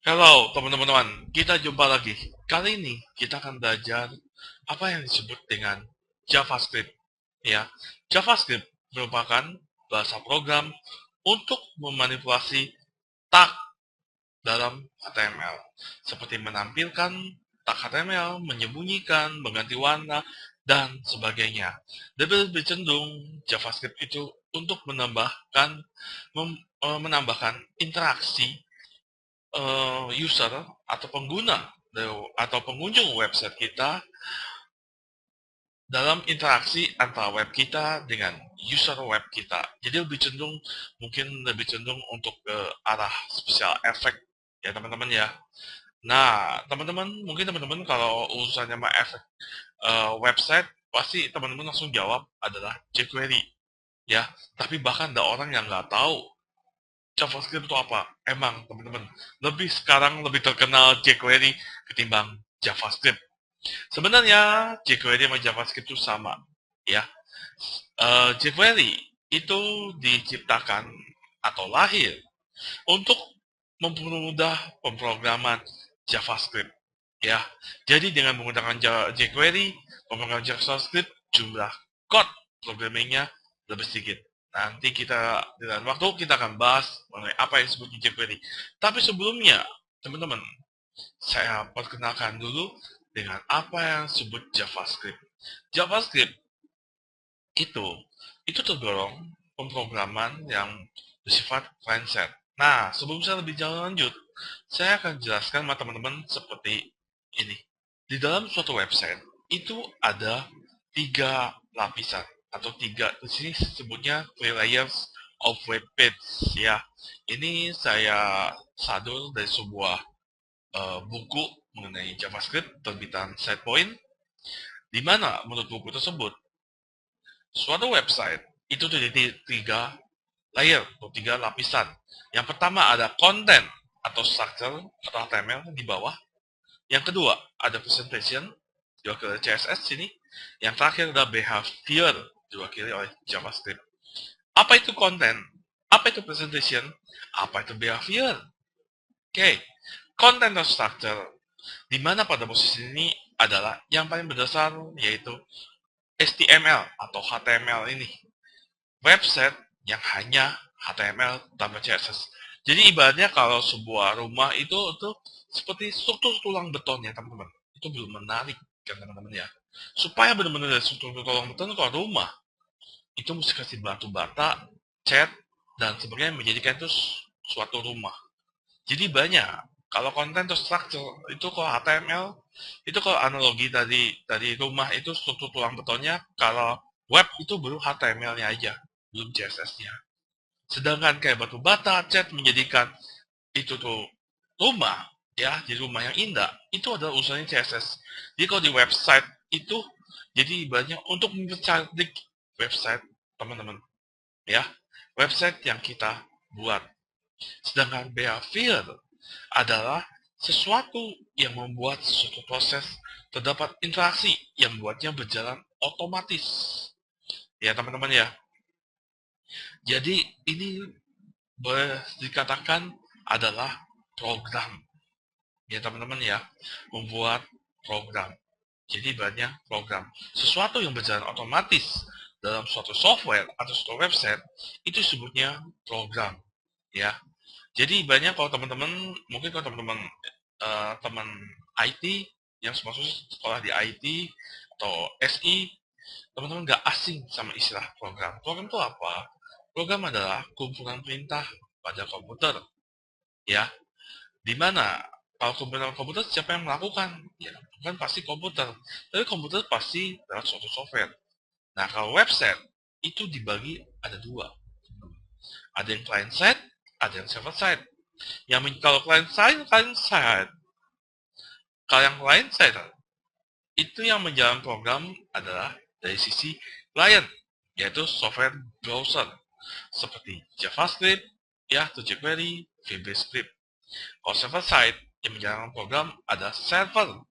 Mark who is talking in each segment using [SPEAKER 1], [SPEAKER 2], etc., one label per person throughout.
[SPEAKER 1] Halo teman-teman, kita jumpa lagi. Kali ini kita akan belajar apa yang disebut dengan JavaScript. Ya, JavaScript merupakan bahasa program untuk memanipulasi tag dalam HTML, seperti menampilkan tag HTML, menyembunyikan, mengganti warna, dan sebagainya. Lebih cenderung JavaScript itu untuk menambahkan interaksi user atau pengguna atau pengunjung website kita dalam interaksi antara web kita dengan user web kita. Jadi lebih cenderung untuk ke arah special effect ya teman-teman ya. Nah, teman-teman kalau urusannya sama efek website pasti teman-teman langsung jawab adalah jQuery ya. Tapi bahkan ada orang yang nggak tahu JavaScript itu apa? Emang teman-teman, sekarang lebih terkenal jQuery ketimbang JavaScript. Sebenarnya jQuery sama JavaScript itu sama, ya. jQuery itu diciptakan atau lahir untuk mempermudah pemrograman JavaScript, ya. Jadi dengan menggunakan jQuery, pemrograman JavaScript jumlah code programmingnya lebih sedikit. Nanti kita dengan waktu kita akan bahas mengenai apa yang disebut jQuery. Tapi sebelumnya, teman-teman, saya perkenalkan dulu dengan apa yang disebut JavaScript. JavaScript itu itu tergolong pemrograman yang bersifat client-side. Nah, sebelum saya lebih jauh lanjut, saya akan jelaskan sama teman-teman seperti ini. Di dalam suatu website itu ada tiga lapisan atau tiga, di sini sebutnya three layers of web page ya. Ini saya sadur dari sebuah buku mengenai JavaScript terbitan SidePoint, di mana menurut buku tersebut suatu website itu terdiri tiga layer atau tiga lapisan. Yang pertama ada konten atau structure atau HTML di bawah. Yang kedua ada presentation diwakili oleh CSS sini. Yang terakhir ada behavior diwakili oleh JavaScript. Apa itu konten? Apa itu presentation? Apa itu behavior? Oke, content atau structure di mana pada posisi ini adalah yang paling berdasar yaitu HTML atau HTML ini. Website yang hanya HTML tanpa CSS. Jadi ibaratnya kalau sebuah rumah itu seperti struktur tulang beton ya teman-teman. Itu belum menarik kan teman-teman ya. Supaya benar-benar dari struktur tulang beton kalau rumah itu mesti kasih batu bata, cat, dan sebagainya menjadikan itu suatu rumah. Jadi banyak. Kalau konten atau structure itu kalau HTML itu kalau analogi dari rumah itu struktur tulang betonnya, kalau web itu baru HTML-nya aja, belum CSS-nya. Sedangkan kayak batu bata, cat menjadikan itu tuh rumah, ya, jadi rumah yang indah, itu adalah urusannya CSS. Jadi kalau di website itu, jadi banyak untuk mempercantik website teman-teman, ya, website yang kita buat. Sedangkan behavior adalah sesuatu yang membuat suatu proses terdapat interaksi yang membuatnya berjalan otomatis. Ya teman-teman ya. Jadi ini boleh dikatakan adalah program. Ya teman-teman ya. Membuat program. Jadi banyak program. Sesuatu yang berjalan otomatis dalam suatu software atau suatu website itu disebutnya program. Ya. Jadi banyak kalau teman-teman, mungkin kalau teman-teman teman IT yang masuk sekolah di IT atau SI, teman-teman nggak asing sama istilah program. Program itu apa? Program adalah kumpulan perintah pada komputer, ya. Di mana kalau komputer siapa yang melakukan? Ya, kan pasti komputer. Tapi komputer pasti lewat suatu software. Nah, kalau website itu dibagi ada dua. Ada yang client side, ada yang server side. Kalau client side. Kalau yang client side itu yang menjalankan program adalah dari sisi client, yaitu software browser seperti JavaScript, ya, atau jQuery, VBScript. Kalau server side yang menjalankan program ada server.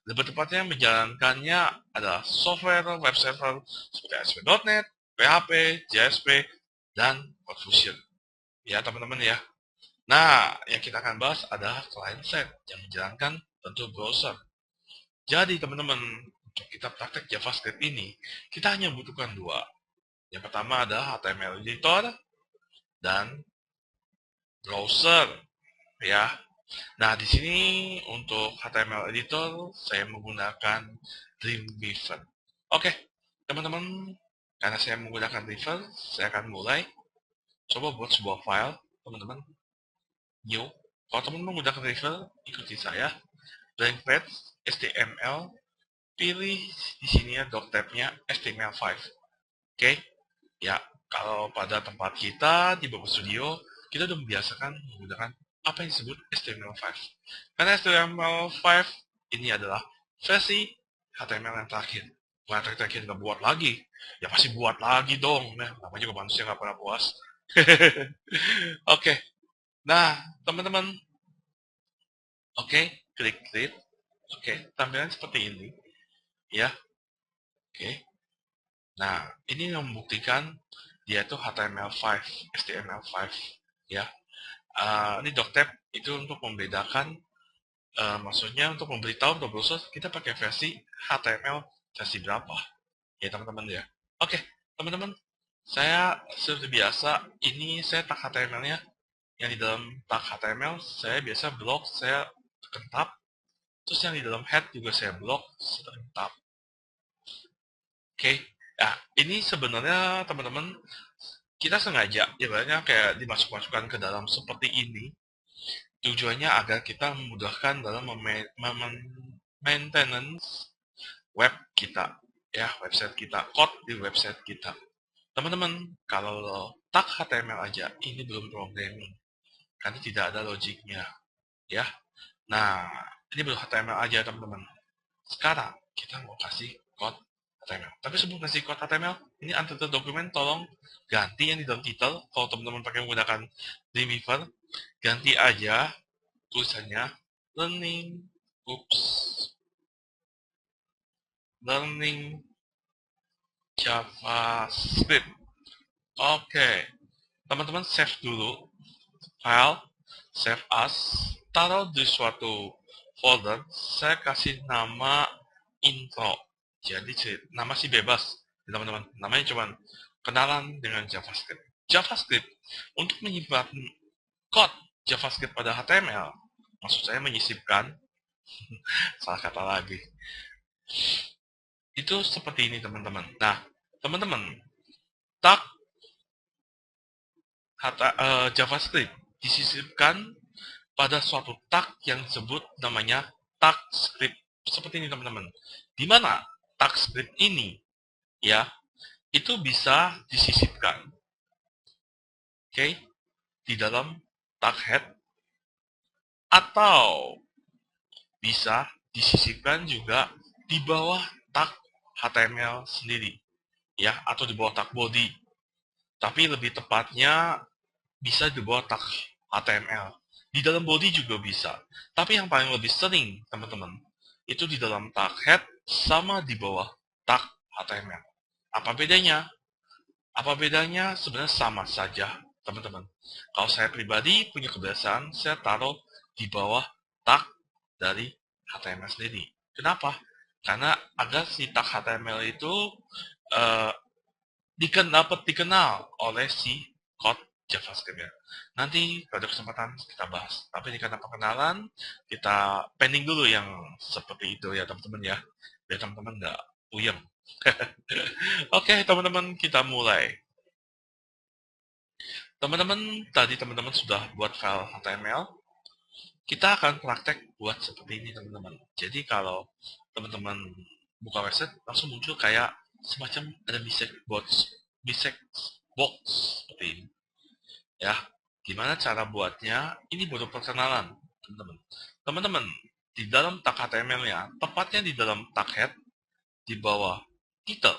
[SPEAKER 1] Lebih tepatnya menjalankannya adalah software web server seperti ASP.NET, PHP, JSP, dan Fusion. Ya teman-teman ya. Nah, yang kita akan bahas adalah client side yang menjalankan tentu browser. Jadi teman-teman, untuk kita praktek JavaScript ini, kita hanya membutuhkan dua. Yang pertama adalah HTML editor dan browser, ya. Nah, di sini untuk HTML editor saya menggunakan Dreamweaver. Oke, teman-teman, karena saya menggunakan Dreamweaver, saya akan mulai coba buat sebuah file, teman-teman. New. Kalau teman-teman menggunakan Dreamweaver, ikuti saya. Blank page, HTML, pilih di sini ya doctab-nya HTML5. Oke, ya kalau pada tempat kita di Bubble Studio, kita sudah membiasakan menggunakan apa yang disebut HTML5. Karena HTML5 ini adalah versi HTML yang terakhir. Bukan terakhir nggak buat lagi, ya pasti buat lagi dong. Nah, namanya juga manusia nggak pernah puas. Oke, nah teman-teman, oke, klik klik. Oke, tampilan seperti ini, ya. Oke. Nah, ini yang membuktikan dia itu HTML5, HTML5, ya. Ini doctab itu untuk membedakan, maksudnya untuk memberitahu untuk browser kita pakai versi HTML versi berapa, ya teman-teman ya. Oke, teman-teman, saya seperti biasa, ini saya tag HTML-nya, yang di dalam tag HTML saya biasa blok, saya tekan tab, terus yang di dalam head juga saya blok, saya tekan tab. Oke, nah ini sebenarnya teman-teman kita sengaja ibaratnya kayak dimasuk-masukkan ke dalam seperti ini tujuannya agar kita memudahkan dalam maintenance web kita, ya website kita, code di website kita. Teman-teman, kalau tag HTML aja ini belum programming karena tidak ada logiknya, ya. Nah, ini belum HTML aja teman-teman. Sekarang kita mau kasih code HTML. Tapi sebelum kasih code HTML, ini untitled dokumen tolong ganti yang di dalam title. Kalau teman-teman pakai menggunakan Dreamweaver, ganti aja tulisannya learning, learning JavaScript. Oke, teman-teman save dulu file, save as, taruh di suatu folder. Saya kasih nama intro. Jadi nama sih bebas, teman-teman. Namanya cuma kenalan dengan JavaScript. JavaScript untuk menyimpan code JavaScript pada HTML. Maksud saya menyisipkan, salah kata lagi. Itu seperti ini teman-teman. Nah, teman-teman, tag JavaScript disisipkan pada suatu tag yang disebut namanya tag script. Seperti ini teman-teman. Di mana tag script ini ya itu bisa disisipkan, oke, di dalam tag head atau bisa disisipkan juga di bawah tag HTML sendiri, ya, atau di bawah tag body. Tapi lebih tepatnya bisa di bawah tag HTML. Di dalam body juga bisa. Tapi yang paling lebih sering, teman-teman, itu di dalam tag head sama di bawah tag HTML. Apa bedanya? Apa bedanya? Sebenarnya sama saja, teman-teman. Kalau saya pribadi punya kebiasaan, saya taruh di bawah tag dari HTML sendiri. Kenapa? Karena agar si tag HTML itu uh, dapat dikenal oleh si code JavaScript ya. Nanti pada kesempatan kita bahas. Tapi ini karena perkenalan, kita pending dulu yang seperti itu ya teman-teman ya. Biar teman-teman nggak puyeng. Oke teman-teman, kita mulai. Teman-teman, tadi teman-teman sudah buat file HTML. Kita akan praktek buat seperti ini teman-teman. Jadi kalau teman-teman buka website, langsung muncul kayak semacam ada bisect box seperti ini. Ya, gimana cara buatnya? Ini baru perkenalan, teman-teman. Teman-teman, di dalam tag HTML-nya, tepatnya di dalam tag head, di bawah title.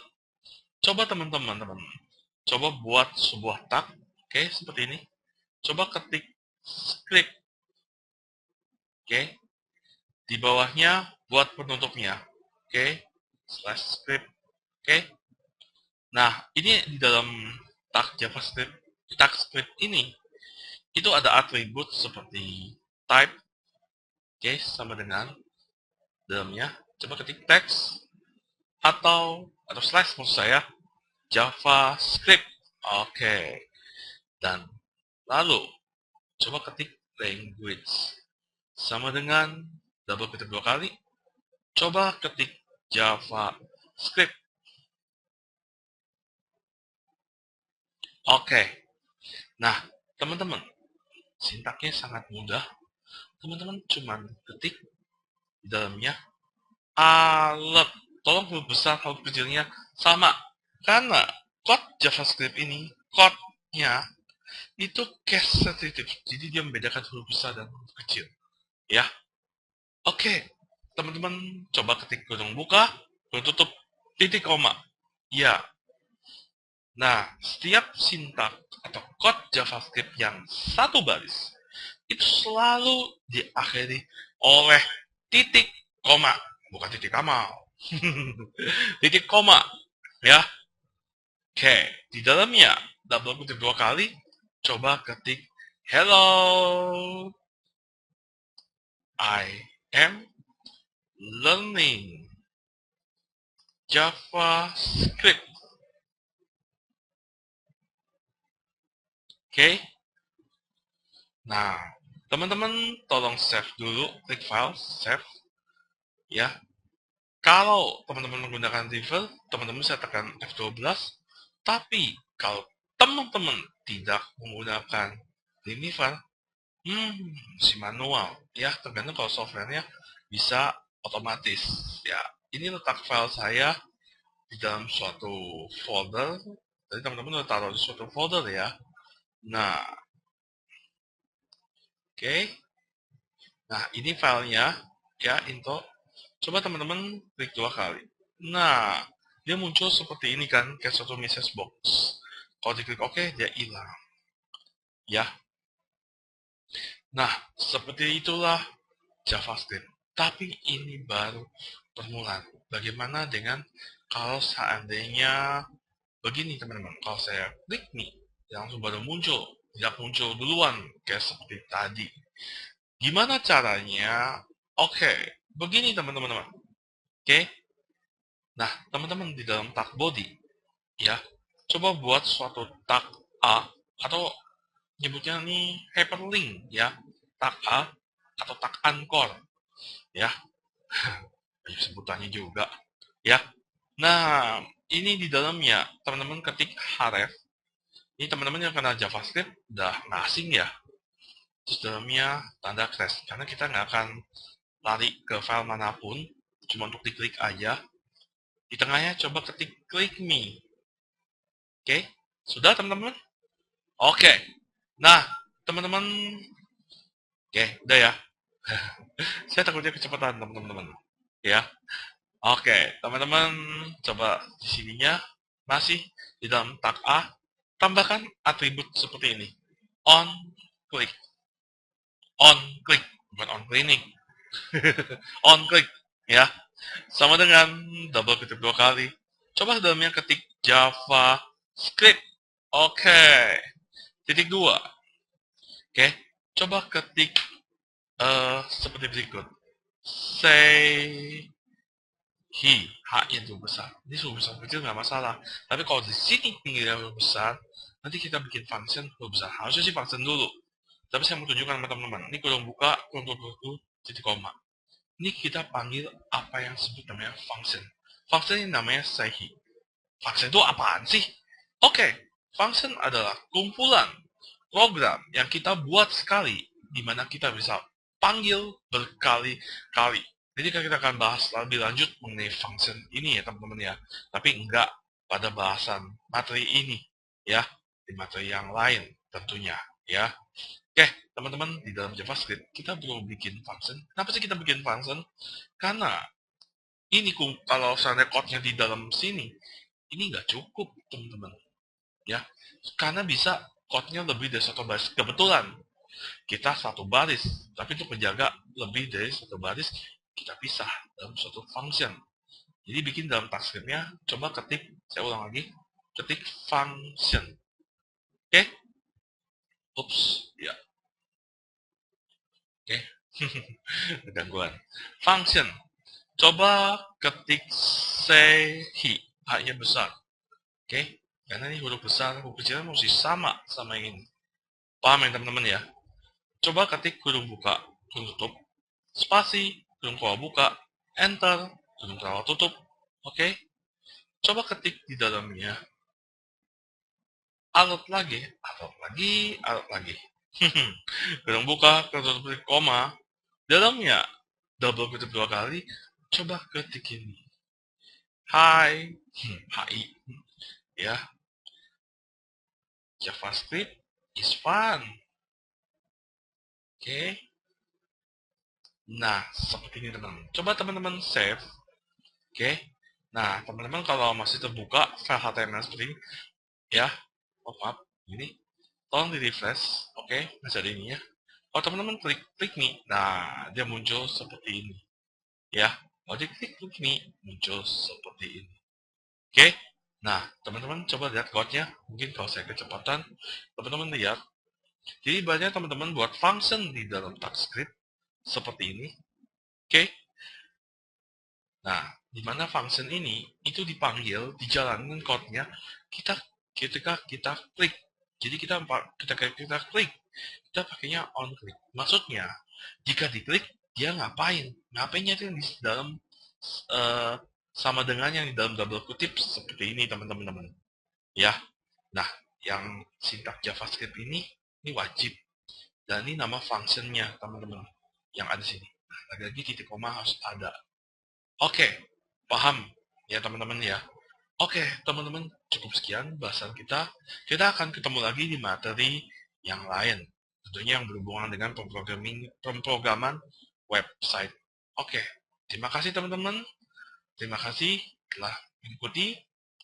[SPEAKER 1] Coba teman-teman, coba buat sebuah tag, oke, seperti ini. Coba ketik script, oke. Di bawahnya buat penutupnya, oke, slash script, oke. Nah, ini di dalam tag JavaScript, tag script ini itu ada atribut seperti type, oke, sama dengan dalamnya. Coba ketik text atau slash maksud saya, JavaScript. Oke. Dan lalu coba ketik language sama dengan double ketik 2 kali. Coba ketik JavaScript. Oke. Nah, teman-teman, sintaknya sangat mudah. Teman-teman cuma ketik di dalamnya alert. Tolong huruf besar, huruf kecilnya sama. Karena code JavaScript ini, code-nya itu case sensitive. Jadi dia membedakan huruf besar dan huruf kecil. Ya. Oke. Teman-teman coba ketik kurung buka, kurung tutup, titik koma. Ya. Nah, setiap sintak atau code JavaScript yang satu baris itu selalu diakhiri oleh titik koma, bukan titik kamal. Titik koma, ya. Oke, di dalamnya double ketik 2 kali, coba ketik hello, I am learning JavaScript. Oke. Nah, teman-teman tolong save dulu, klik file, save, ya. Kalau teman-teman menggunakan river, teman-teman bisa tekan F12. Tapi kalau teman-teman tidak menggunakan Liniver, si manual, ya tergantung kalau softwarenya bisa otomatis. Ya, ini letak file saya di dalam suatu folder. Jadi teman-teman udah taruh di suatu folder ya. Nah, oke. Nah, ini filenya ya, intro. Coba teman-teman klik 2 kali. Nah, dia muncul seperti ini kan, kayak suatu message box. Kalau diklik OK, dia hilang. Ya. Nah, seperti itulah JavaScript. Tapi ini baru permulaan. Bagaimana dengan kalau seandainya begini teman-teman. Kalau saya klik nih, langsung baru muncul. Tidak muncul duluan, kayak seperti tadi. Gimana caranya? Oke, begini teman-teman. Oke. Nah, teman-teman di dalam tag body, ya, coba buat suatu tag A atau nyebutnya nih hyperlink, ya, tag A atau tag anchor, ya, banyak sebutannya juga, ya. Nah, ini di dalamnya teman-teman ketik href. Ini teman-teman yang kenal JavaScript udah nggak asing ya. Terus dalamnya tanda crash, karena kita nggak akan lari ke file manapun, cuma untuk diklik aja. Di tengahnya coba ketik click me. Oke, sudah teman-teman? Oke. Nah, teman-teman, oke, udah ya. Saya takutnya kecepatan, teman-teman. Ya. Oke, teman-teman, coba di sininya masih di dalam tag A, tambahkan atribut seperti ini. On click. On click, bukan on cleaning. On click, ya. Sama dengan double ketik 2 kali. Coba dalamnya ketik JavaScript. Oke. Titik 2. Oke. Coba ketik seperti berikut. Say he. H-nya itu besar. Ini huruf besar kecil nggak masalah. Tapi kalau di sini tingginya huruf besar, nanti kita bikin function huruf besar. Harusnya sih function dulu. Tapi saya mau tunjukkan sama teman-teman. Ini kurung buka, kurung tutup, titik koma. Ini kita panggil apa yang disebut namanya function. Function ini namanya say he. Function itu apaan sih? Oke, function adalah kumpulan program yang kita buat sekali, di mana kita bisa panggil berkali-kali. Jadi kita akan bahas lebih lanjut mengenai function ini ya teman-teman ya. Tapi enggak pada bahasan materi ini ya, di materi yang lain tentunya ya. Oke, teman-teman, di dalam JavaScript kita perlu bikin function. Kenapa sih kita bikin function? Karena ini kalau misalnya code-nya di dalam sini, ini nggak cukup teman-teman ya, karena bisa code-nya lebih dari satu baris. Kebetulan kita satu baris, tapi untuk menjaga lebih dari satu baris, kita pisah dalam suatu function. Jadi bikin dalam TypeScript-nya, coba ketik, saya ulang lagi, ketik function. Oke? Oops, ya. Gangguan. Function. Coba ketik say he. H-nya besar. Oke? Karena ini huruf besar, huruf kecilnya mesti sama yang ini. Paham ya teman-teman ya? Coba ketik kurung buka, kurung tutup, spasi, kurung bawah buka, enter, kurung bawah tutup. Oke? Coba ketik di dalamnya. Alert lagi, alert lagi, alert lagi. Kurung buka, kurung tutup, koma. Dalamnya double kutip 2 kali. Coba ketik ini. Hai, HI. Ya, JavaScript is fun. Oke. Nah, seperti ini teman-teman. Coba teman-teman save. Oke. Nah, teman-teman kalau masih terbuka file HTML seperti ini, ya, pop-up ini, tolong di refresh. Oke, masih ada ini ya. Kalau teman-teman klik nih, nah dia muncul seperti ini. Ya, kalau diklik nih, muncul seperti ini. Oke. Nah, teman-teman coba lihat code-nya. Mungkin kalau saya kecepatan, teman-teman lihat. Jadi banyak teman-teman buat function di dalam TypeScript seperti ini. Oke. Nah, di mana function ini itu dipanggil, dijalankan code-nya ketika kita klik. Jadi ketika kita klik, kita pakainya on click. Maksudnya, jika diklik, dia ngapain? Ngapainnya itu yang di dalam eh, sama dengan yang di dalam double kutip seperti ini teman-teman. Ya, nah yang sintak JavaScript ini wajib dan ini nama functionnya teman-teman yang ada sini. Nah, lagi-lagi titik koma harus ada. Oke, paham ya teman-teman ya. Oke, teman-teman, cukup sekian bahasan kita. Kita akan ketemu lagi di materi yang lain. Tentunya yang berhubungan dengan pemrograman website. Oke, terima kasih teman-teman. Terima kasih telah mengikuti.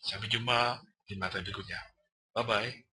[SPEAKER 1] Sampai jumpa di materi berikutnya. Bye-bye.